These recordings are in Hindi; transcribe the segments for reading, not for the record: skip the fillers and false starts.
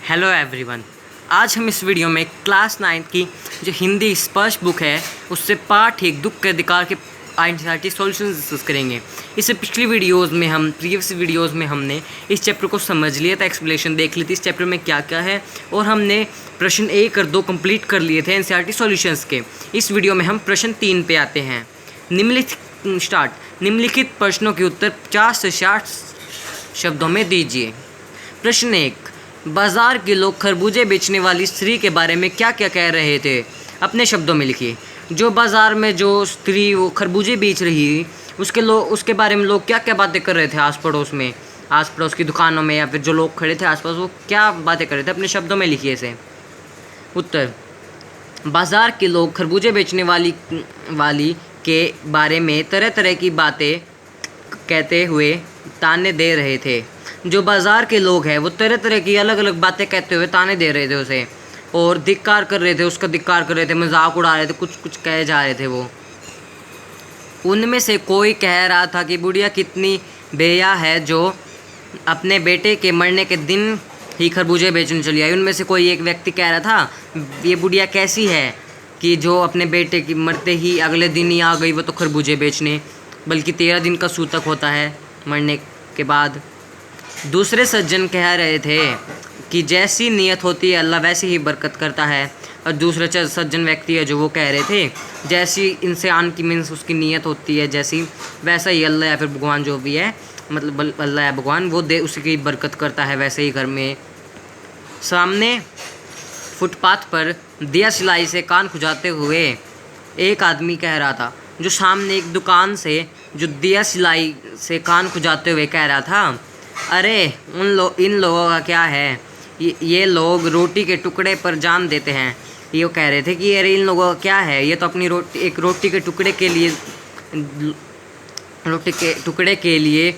Hello everyone. आज हम इस वीडियो में क्लास 9 की जो हिंदी स्पर्श बुक है उससे पार्ट 1 दुख के अधिकार के आइडेंटिटी सॉल्यूशंस डिस्कस करेंगे। इससे पिछली प्रीवियस वीडियोस में हमने इस चैप्टर को समझ लिया था, एक्सप्लेनेशन देख ली थी इस चैप्टर में क्या क्या है, और हमने प्रश्न 1 और 2 कंप्लीट कर लिए थे एनसीईआरटी सॉल्यूशंस के। इस वीडियो में हम प्रश्न 3 पे आते हैं। निम्नलिखित प्रश्नों के उत्तर 50 से 60 शब्दों में दीजिए। प्रश्न 1, बाजार के लोग खरबूजे बेचने वाली स्त्री के बारे में क्या क्या कह रहे थे? अपने शब्दों में लिखिए। जो बाज़ार में जो स्त्री वो खरबूजे बेच रही उसके बारे में लोग क्या क्या बातें कर रहे थे आस पड़ोस की दुकानों में, या फिर जो लोग खड़े थे आसपास वो क्या बातें कर रहे थे? अपने शब्दों में लिखिए इसे। उत्तर, बाज़ार के लोग खरबूजे बेचने वाली के बारे में तरह तरह की बातें कहते हुए ताने दे रहे थे। जो बाज़ार के लोग हैं वो तरह तरह की अलग अलग बातें कहते हुए ताने दे रहे थे उसे, और धिक्कार कर रहे थे, उसका धिक्कार कर रहे थे, मजाक उड़ा रहे थे, कुछ कुछ कहे जा रहे थे वो। उनमें से कोई कह रहा था कि बुढ़िया कितनी बेया है जो अपने बेटे के मरने के दिन ही खरबूजे बेचने चली आई। उनमें से कोई एक व्यक्ति कह रहा था ये बुढ़िया कैसी है कि जो अपने बेटे की मरते ही अगले दिन ही आ गई वो तो खरबूजे बेचने, बल्कि 13 दिन का सूतक होता है मरने के बाद। दूसरे सज्जन कह रहे थे कि जैसी नीयत होती है अल्लाह वैसी ही बरकत करता है। और दूसरे सज्जन व्यक्ति है जो वो कह रहे थे जैसी इंसान की मीन्स उसकी नीयत होती है जैसी, वैसा ही अल्लाह या फिर भगवान जो भी है, मतलब अल्लाह या भगवान वो दे उसकी बरकत करता है वैसे ही घर में। सामने फुटपाथ पर दिया सिलाई से कान खुजाते हुए एक आदमी कह रहा था। जो सामने एक दुकान से जो दिया सिलाई से कान खुजाते हुए कह रहा था, अरे इन लोगों का क्या है, ये लोग रोटी के टुकड़े पर जान देते हैं। ये कह रहे थे कि अरे इन लोगों का क्या है, ये तो अपनी रोटी के टुकड़े के लिए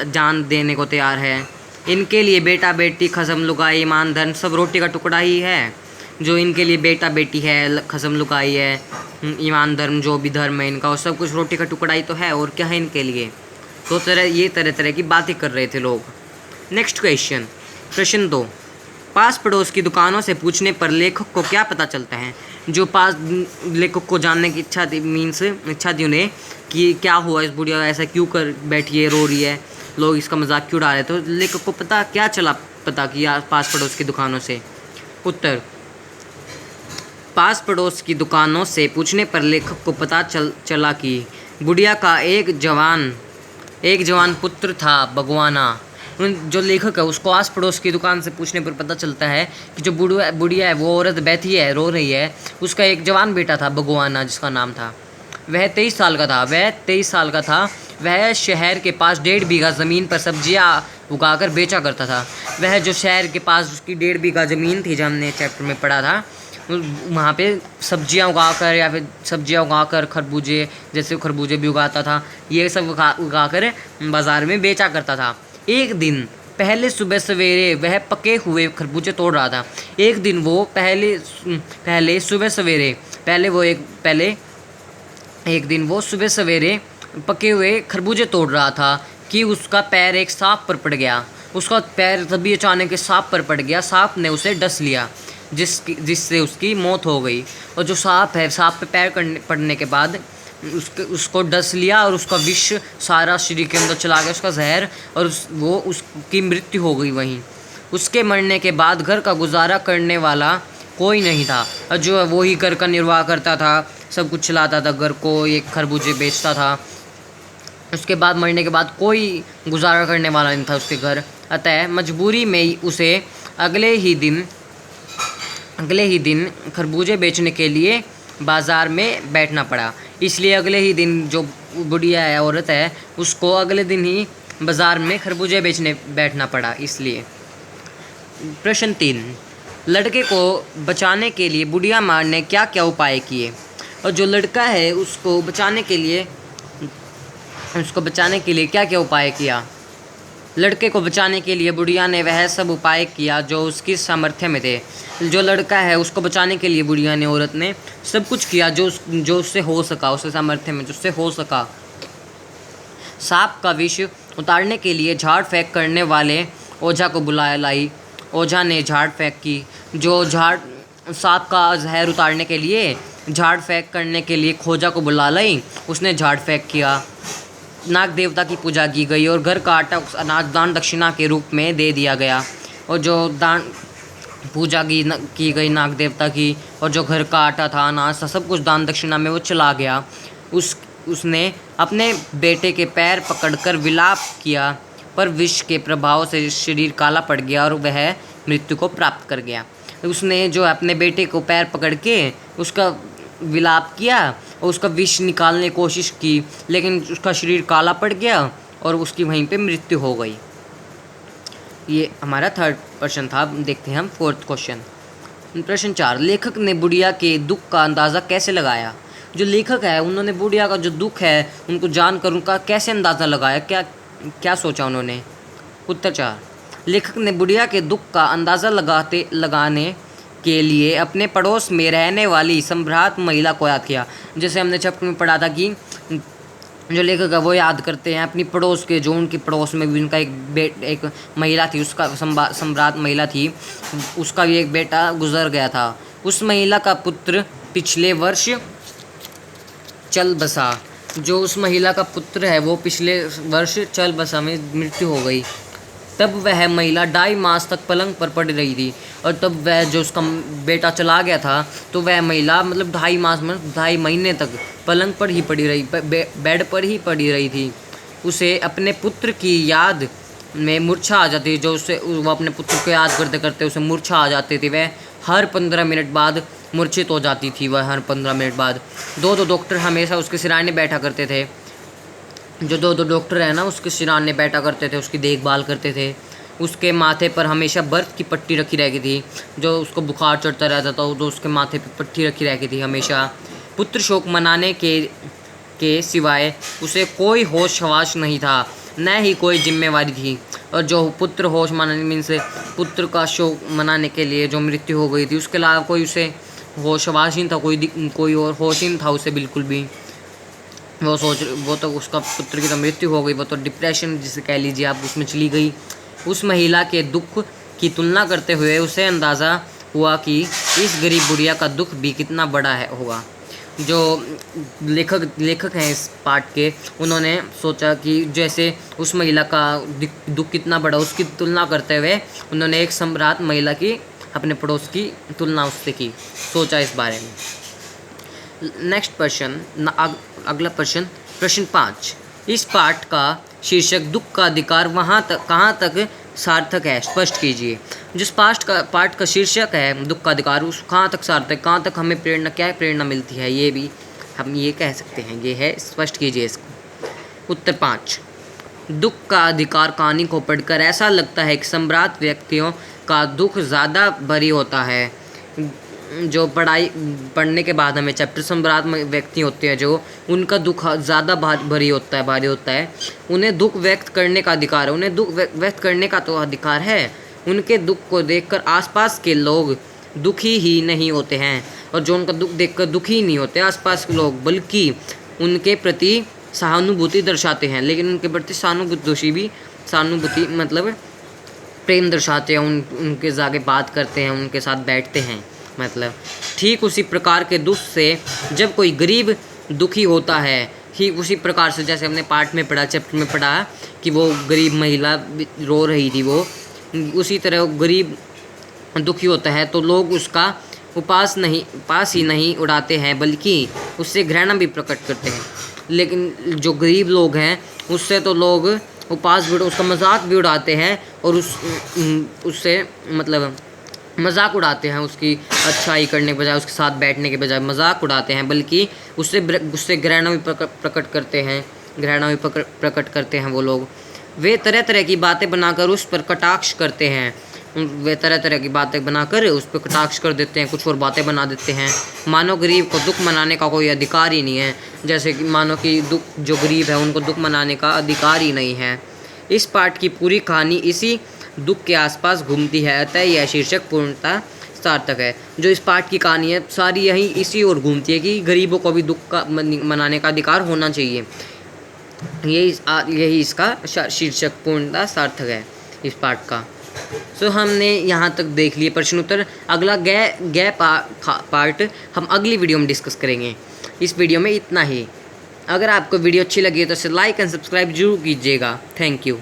जान देने को तैयार है। इनके लिए बेटा बेटी खसम लुगाई ईमान धर्म सब रोटी का टुकड़ा ही है। जो इनके लिए बेटा बेटी है, खसम लुगाई है, ईमान धर्म जो भी धर्म है इनका, और सब कुछ रोटी का टुकड़ा ही तो है, और क्या है इनके लिए। तो तरह तरह की बातें कर रहे थे लोग। नेक्स्ट क्वेश्चन, प्रश्न 2, पास पड़ोस की दुकानों से पूछने पर लेखक को क्या पता चलता है? जो लेखक को जानने की इच्छा थी उन्हें कि क्या हुआ, इस बुढ़िया ऐसा क्यों कर बैठी है, रो रही है, लोग इसका मजाक क्यों उड़ा रहे थे। तो लेखक को पता किया पास पड़ोस की दुकानों से। उत्तर, पास पड़ोस की दुकानों से पूछने पर लेखक को पता चला कि बुढ़िया का एक जवान पुत्र था बगवाना। जो लेखक है उसको आस पड़ोस की दुकान से पूछने पर पता चलता है कि जो बुढ़िया है वो औरत बैठी है रो रही है, उसका एक जवान बेटा था बगवाना जिसका नाम था। वह 23 साल का था। वह शहर के पास 1.5 बीघा ज़मीन पर सब्जियां उगाकर बेचा करता था। वह जो शहर के पास उसकी 1.5 बीघा ज़मीन थी जो हमने चैप्टर में पढ़ा था, वहाँ पे सब्जियां उगाकर खरबूजे, जैसे खरबूजे भी उगाता था, ये सब उगाकर बाज़ार में बेचा करता था। एक दिन पहले सुबह सवेरे वह पके हुए खरबूजे तोड़ रहा था। एक दिन वो सुबह सवेरे पके हुए खरबूजे तोड़ रहा था कि उसका पैर एक सांप पर पड़ गया। उसका पैर तभी अचानक सांप पर पड़ गया। सांप ने उसे डस लिया जिससे उसकी मौत हो गई। और जो सांप पे पैर पड़ने के बाद उसको डस लिया और उसका विष सारा शरीर के अंदर चला गया, उसका जहर, और उसकी मृत्यु हो गई वहीं। उसके मरने के बाद घर का गुजारा करने वाला कोई नहीं था, और जो वो ही घर का निर्वाह करता था, सब कुछ चलाता था घर को, एक खरबूजे बेचता था। उसके बाद मरने के बाद कोई गुजारा करने वाला नहीं था उसके घर। अतः मजबूरी में उसे अगले ही दिन खरबूजे बेचने के लिए बाज़ार में बैठना पड़ा। इसलिए अगले ही दिन जो बुढ़िया है, औरत है, उसको अगले दिन ही बाज़ार में खरबूजे बेचने बैठना पड़ा इसलिए। प्रश्न 3, लड़के को बचाने के लिए बुढ़िया माँ ने क्या क्या उपाय किए? और जो लड़का है उसको बचाने के लिए क्या क्या उपाय किया? लड़के को बचाने के लिए बुढ़िया ने वह सब उपाय किया जो उसकी सामर्थ्य में थे। जो लड़का है उसको बचाने के लिए बुढ़िया ने, औरत ने सब कुछ किया जो उससे हो सका, उसके सामर्थ्य में जो उससे हो सका। सांप का विष उतारने के लिए झाड़ फेंक करने वाले ओझा को बुलाया लाई, ओझा ने झाड़ फेंक की। जो झाड़ सांप का जहर उतारने के लिए झाड़ फेंक करने के लिए खोजा को बुला लाई, उसने झाड़ फेंक किया। नाग देवता की पूजा की गई और घर का आटा उस अनाज दान दक्षिणा के रूप में दे दिया गया। और जो दान पूजा की गई नाग देवता की, और जो घर का आटा था, अनाज था, सब कुछ दान दक्षिणा में वो चला गया। उसने अपने बेटे के पैर पकड़कर विलाप किया, पर विष के प्रभाव से शरीर काला पड़ गया और वह मृत्यु को प्राप्त कर गया। उसने जो अपने बेटे को पैर पकड़ के उसका विलाप किया और उसका विष निकालने की कोशिश की, लेकिन उसका शरीर काला पड़ गया और उसकी वहीं पे मृत्यु हो गई। ये हमारा थर्ड प्रश्न था। देखते हैं हम फोर्थ क्वेश्चन। प्रश्न 4, लेखक ने बुढ़िया के दुख का अंदाज़ा कैसे लगाया? जो लेखक है उन्होंने बुढ़िया का जो दुख है उनको जानकर उनका कैसे अंदाज़ा लगाया, क्या सोचा उन्होंने? उत्तर 4, लेखक ने बुढ़िया के दुख का अंदाज़ा लगाने के लिए अपने पड़ोस में रहने वाली सम्भ्रात महिला को याद किया। जैसे हमने चैप्टर में पढ़ा था कि जो लेखक है वो याद करते हैं अपनी पड़ोस के, जो उनके पड़ोस में भी उनका एक महिला थी, उसका सम्राट महिला थी, उसका भी एक बेटा गुजर गया था। उस महिला का पुत्र पिछले वर्ष चल बसा। जो उस महिला का पुत्र है वो पिछले वर्ष चल बसा में मृत्यु हो गई। तब वह महिला 2.5 मास तक पलंग पर पड़ी रही थी। और तब वह जो उसका बेटा चला गया था तो वह महिला मतलब 2.5 मास में 2.5 महीने तक पलंग पर ही पड़ी रही, बेड पर ही पड़ी रही थी। उसे अपने पुत्र की याद में मूर्छा आ जाती, जो वो अपने पुत्र को याद करते करते उसे मूर्छा आ जाती थी। वह हर 15 मिनट बाद मूर्छित हो जाती थी। वह हर 15 मिनट बाद 2 डॉक्टर हमेशा उसके सिराने बैठा करते थे। जो 2 डॉक्टर है ना उसके सिराने बैठा करते थे, उसकी देखभाल करते थे। उसके माथे पर हमेशा बर्फ़ की पट्टी रखी रहती थी। जो उसको बुखार चढ़ता रहता था तो उसके माथे पर पट्टी रखी रहती थी हमेशा। पुत्र शोक मनाने के सिवाय उसे कोई होश हवास नहीं था, न ही कोई जिम्मेवारी थी। और जो पुत्र होश मनाने मीन्स पुत्र का शोक मनाने के लिए जो मृत्यु हो गई थी, उसके अलावा कोई उसे होश हवास नहीं था, कोई और होश ही नहीं था उसे बिल्कुल भी। वो तो उसका पुत्र की तो मृत्यु हो गई, वो तो डिप्रेशन जिसे कह लीजिए आप उसमें चली गई। उस महिला के दुख की तुलना करते हुए उसे अंदाज़ा हुआ कि इस गरीब बुढ़िया का दुख भी कितना बड़ा होगा। जो लेखक हैं इस पाठ के, उन्होंने सोचा कि जैसे उस महिला का दुख कितना बड़ा, उसकी तुलना करते हुए उन्होंने एक सम्राट महिला की अपने पड़ोस की तुलना उससे की, सोचा इस बारे में। नेक्स्ट प्रश्न, अगला प्रश्न, प्रश्न 5। इस पाठ का शीर्षक दुख का अधिकार कहाँ तक सार्थक है, स्पष्ट कीजिए। जिस पाठ का शीर्षक है दुख का अधिकार, उस कहाँ तक सार्थक, कहाँ तक हमें क्या प्रेरणा मिलती है, ये भी हम ये कह सकते हैं, ये है, स्पष्ट कीजिए इसको। उत्तर 5, दुख का अधिकार कहानी को पढ़कर ऐसा लगता है कि सम्राट व्यक्तियों का दुख ज़्यादा भारी होता है। जो पढ़ने के बाद हमें चैप्टर सम्राट व्यक्ति होते हैं जो उनका दुख ज़्यादा भारी होता है। उन्हें दुख व्यक्त करने का अधिकार है, उन्हें दुख व्यक्त करने का तो अधिकार है। उनके दुख को देखकर आसपास के लोग दुखी ही नहीं होते हैं, और जो उनका दुख देखकर दुखी नहीं होते आसपास के लोग, बल्कि उनके प्रति सहानुभूति दर्शाते हैं। लेकिन उनके प्रति सहानुभूति मतलब प्रेम दर्शाते हैं, उनके जाके बात करते हैं, उनके साथ बैठते हैं। मतलब ठीक उसी प्रकार के दुख से जब कोई गरीब दुखी होता है, ठीक उसी प्रकार से जैसे हमने पाठ में पढ़ा, चैप्टर में पढ़ा कि वो गरीब महिला रो रही थी, वो उसी तरह वो गरीब दुखी होता है तो लोग उसका पास ही नहीं उड़ाते हैं, बल्कि उससे घृणा भी प्रकट करते हैं। लेकिन जो गरीब लोग हैं उससे तो लोग उसका मजाक भी उड़ाते हैं, और उससे मतलब मजाक उड़ाते हैं, उसकी अच्छाई करने के बजाय, उसके साथ बैठने के बजाय मजाक उड़ाते हैं, बल्कि उससे घृणा भी प्रकट करते हैं वो लोग। वे तरह तरह की बातें बनाकर उस पर कटाक्ष करते हैं, वे तरह तरह की बातें बनाकर उस पर कटाक्ष कर देते हैं, कुछ और बातें बना देते हैं, मानो गरीब को दुख मनाने का कोई अधिकार ही नहीं है। जैसे कि मानो कि जो गरीब है उनको दुख मनाने का अधिकार ही नहीं है। इस पाठ की पूरी कहानी इसी दुख के आसपास घूमती है, अतः यह शीर्षक पूर्णतः सार्थक है। जो इस पाठ की कहानी है सारी यही इसी ओर घूमती है कि गरीबों को भी दुख का मनाने का अधिकार होना चाहिए। यही इसका शीर्षक पूर्णतः सार्थक है इस पाठ का। सो हमने यहाँ तक देख लिए प्रश्न उत्तर। अगला गै पार्ट हम अगली वीडियो में डिस्कस करेंगे। इस वीडियो में इतना ही। अगर आपको वीडियो अच्छी लगी है तो इसे लाइक एंड सब्सक्राइब जरूर कीजिएगा। Thank you.